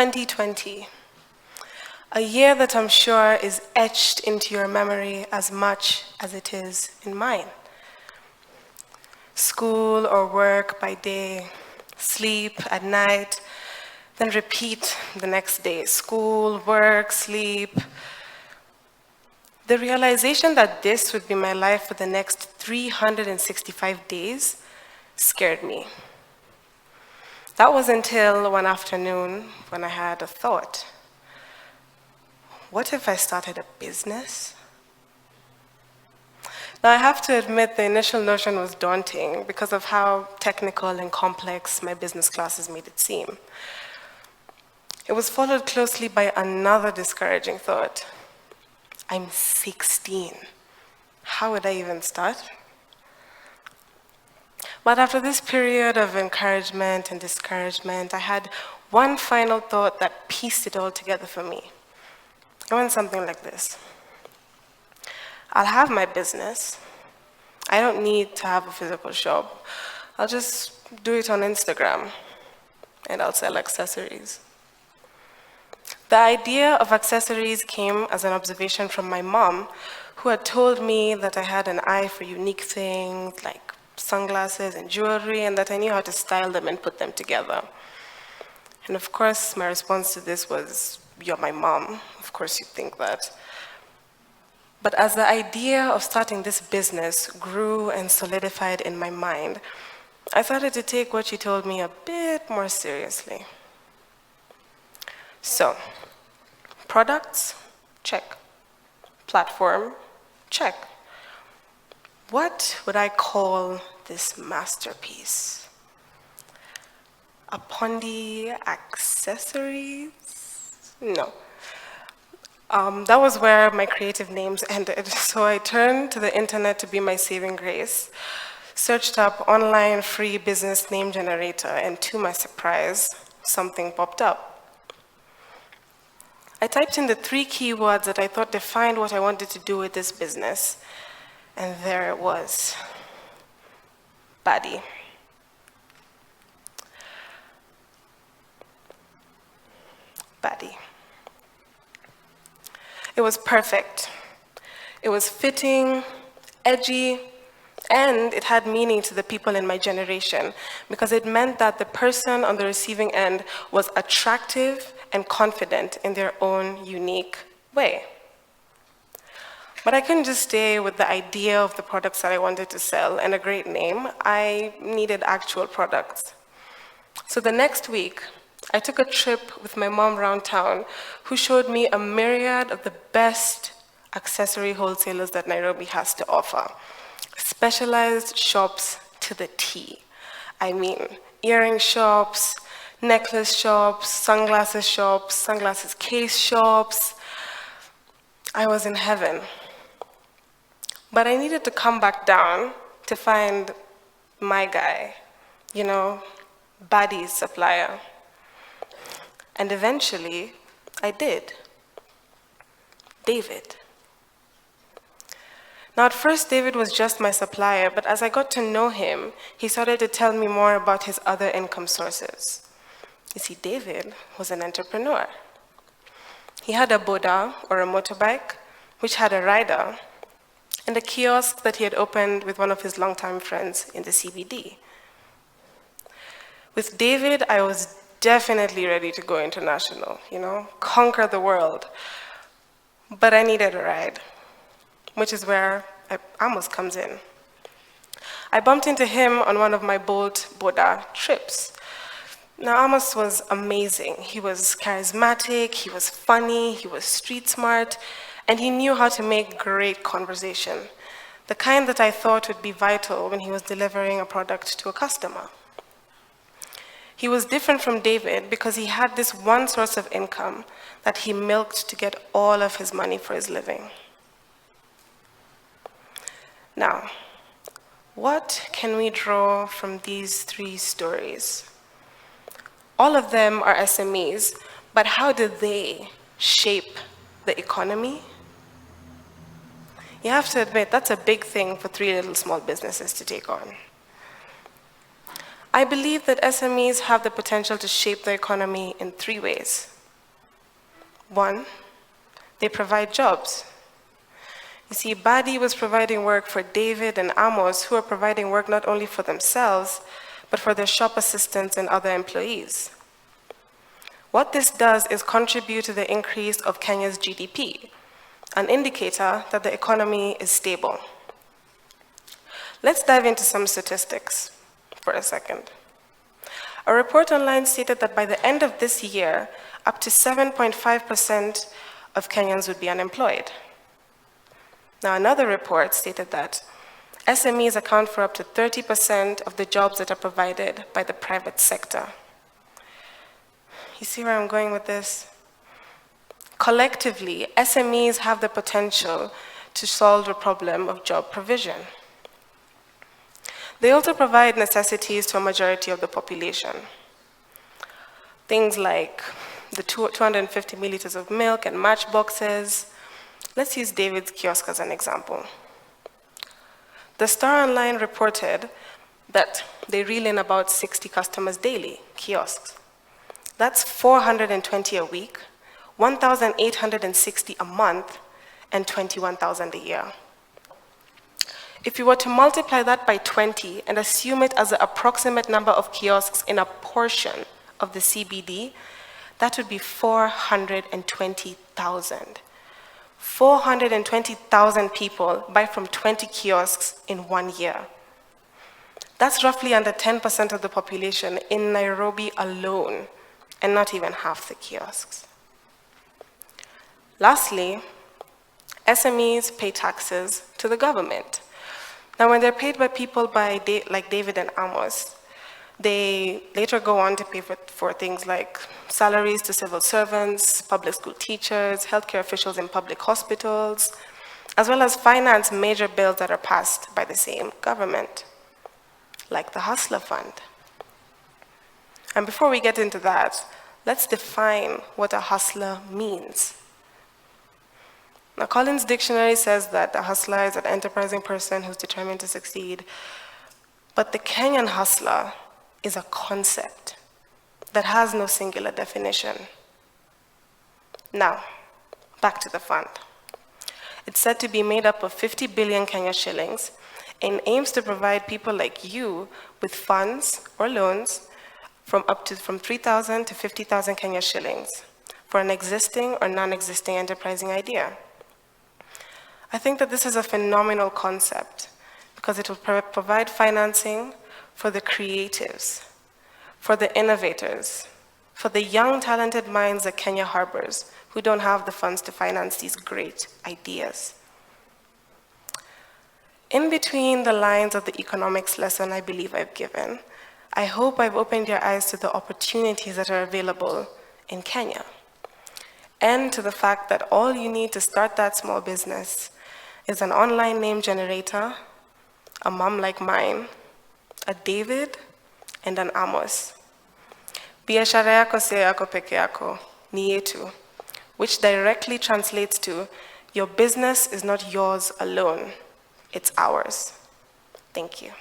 2020, a year that I'm sure is etched into your memory as much as it is in mine. School or work by day, sleep at night, then repeat the next day. School, work, sleep. The realization that this would be my life for the next 365 days scared me. That was until one afternoon when I had a thought. What if I started a business? Now, I have to admit the initial notion was daunting because of how technical and complex my business classes made it seem. It was followed closely by another discouraging thought. I'm 16. How would I even start? But after this period of encouragement and discouragement, I had one final thought that pieced it all together for me. It went something like this. I'll have my business. I don't need to have a physical shop. I'll just do it on Instagram, and I'll sell accessories. The idea of accessories came as an observation from my mom, who had told me that I had an eye for unique things like sunglasses and jewelry, and that I knew how to style them and put them together. And of course, my response to this was, "You're my mom. Of course you think that." But as the idea of starting this business grew and solidified in my mind, I started to take what she told me a bit more seriously. So, products, check. Platform, check. What would I call this masterpiece? Apondi accessories? No. That was where my creative names ended. So I turned to the internet to be my saving grace, searched up online free business name generator, and to my surprise, something popped up. I typed in the 3 keywords that I thought defined what I wanted to do with this business, and there it was. Baddie. Baddie. It was perfect. It was fitting, edgy, and it had meaning to the people in my generation because it meant that the person on the receiving end was attractive and confident in their own unique way. But I couldn't just stay with the idea of the products that I wanted to sell and a great name. I needed actual products. So the next week, I took a trip with my mom around town, who showed me a myriad of the best accessory wholesalers that Nairobi has to offer. Specialized shops to the T. I mean, earring shops, necklace shops, sunglasses case shops. I was in heaven. But I needed to come back down to find my guy, Baddie's supplier. And eventually, I did. David. Now, at first, David was just my supplier, but as I got to know him, he started to tell me more about his other income sources. You see, David was an entrepreneur. He had a boda, or a motorbike, which had a rider, and a kiosk that he had opened with one of his longtime friends in the CBD. With David, I was definitely ready to go international, conquer the world. But I needed a ride, which is where Amos comes in. I bumped into him on one of my Bolt Boda trips. Now, Amos was amazing. He was charismatic, he was funny, he was street smart, and he knew how to make great conversation, the kind that I thought would be vital when he was delivering a product to a customer. He was different from David because he had this one source of income that he milked to get all of his money for his living. Now, what can we draw from these 3 stories? All of them are SMEs, but how do they shape the economy? You have to admit, that's a big thing for 3 little small businesses to take on. I believe that SMEs have the potential to shape the economy in 3 ways. One, they provide jobs. You see, Badi was providing work for David and Amos, who are providing work not only for themselves, but for their shop assistants and other employees. What this does is contribute to the increase of Kenya's GDP, an indicator that the economy is stable. Let's dive into some statistics for a second. A report online stated that by the end of this year, up to 7.5% of Kenyans would be unemployed. Now, another report stated that SMEs account for up to 30% of the jobs that are provided by the private sector. You see where I'm going with this? Collectively, SMEs have the potential to solve the problem of job provision. They also provide necessities to a majority of the population. Things like the 250 milliliters of milk and matchboxes. Let's use David's kiosk as an example. The Star Online reported that they reel in about 60 customers daily, kiosks. That's 420 a week, 1,860 a month, and 21,000 a year. If you were to multiply that by 20 and assume it as the approximate number of kiosks in a portion of the CBD, that would be 420,000. 420,000 people buy from 20 kiosks in 1 year. That's roughly under 10% of the population in Nairobi alone, and not even half the kiosks. Lastly, SMEs pay taxes to the government. Now, when they're paid by people like David and Amos, they later go on to pay for things like salaries to civil servants, public school teachers, healthcare officials in public hospitals, as well as finance major bills that are passed by the same government, like the Hustler Fund. And before we get into that, let's define what a hustler means. Now, Collins Dictionary says that a hustler is an enterprising person who's determined to succeed, but the Kenyan hustler is a concept that has no singular definition. Now, back to the fund. It's said to be made up of 50 billion Kenya shillings and aims to provide people like you with funds or loans from 3,000 to 50,000 Kenya shillings for an existing or non-existing enterprising idea. I think that this is a phenomenal concept because it will provide financing for the creatives, for the innovators, for the young, talented minds that Kenya harbors who don't have the funds to finance these great ideas. In between the lines of the economics lesson I believe I've given, I hope I've opened your eyes to the opportunities that are available in Kenya, and to the fact that all you need to start that small business is an online name generator, a mom like mine, a David, and an Amos. Biashara yako si yako peke yako, ni yetu, which directly translates to, your business is not yours alone, it's ours. Thank you.